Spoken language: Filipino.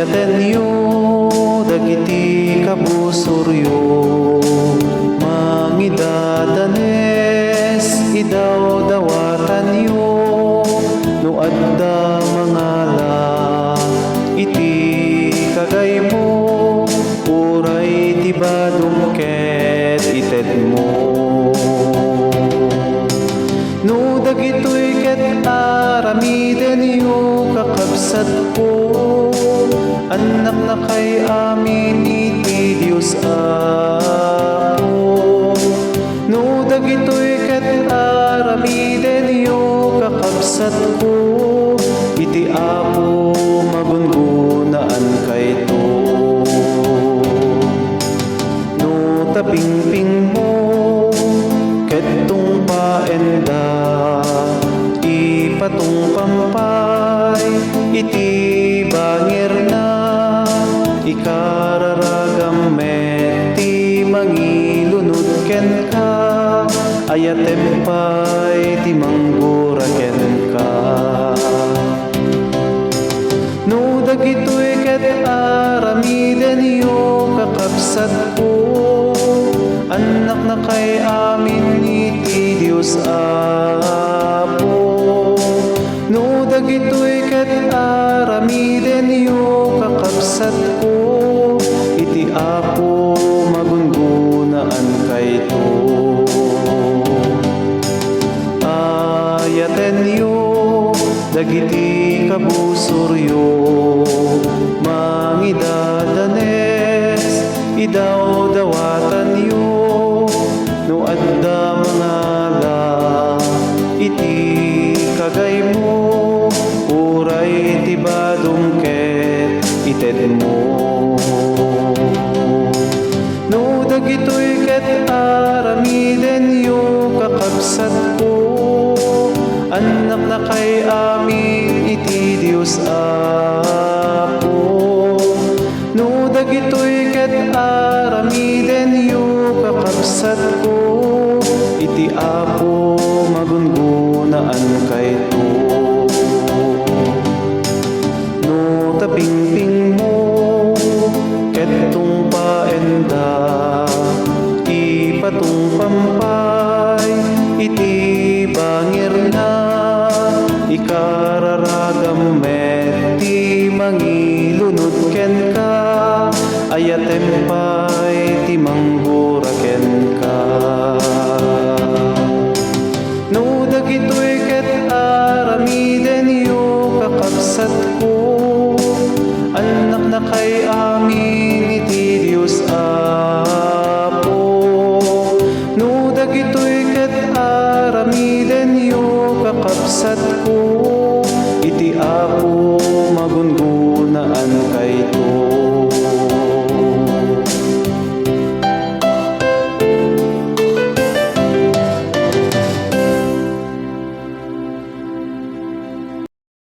ayaten yu dagiti kabusuryo mangidadanes idaw dawatan yu no adda mangala iti kagay mo uray ti badong ket ited mo no dagitoy ket aramiden yu kakabsat ko anak na kay amin iti Diyos Apo no dagitoy ket aramiden yu kakabsat ko iti Apo magungunaan kayto no tapingping mo ketong paenda ipatong pampay iti bangir na ikararagam ti mangilunod ken ka ayatem pay ti manggura ken ka no dagitoy ket aramiden yu kakabsat ko anak na kay amin iti Diyos Apo no dagitoy ket aramiden yu kakabsat ko iti Apo magungunaan kayto ayaten yu dagiti kabusuryo mangidadanes idaw dawatan yu no adda mangala iti kagay mo uray ti badong ket ited mo no dagitoy ket aramiden yu kakabsat ko anak na kay amin iti Diyos Apo no dagitoy ket aramiden yu kakabsat ko iti Apo magungunaan kayto no tapingping mo ketong paenda ipatong pampay iti bangir na ikararagam ti mangilunod ken ka ayatem pay ti manggura ken ka no dagitoy ket aramiden yu kakabsat ko anak na kay amin iti Diyos Apo no dagitoy ket aramiden yu kakabsat ko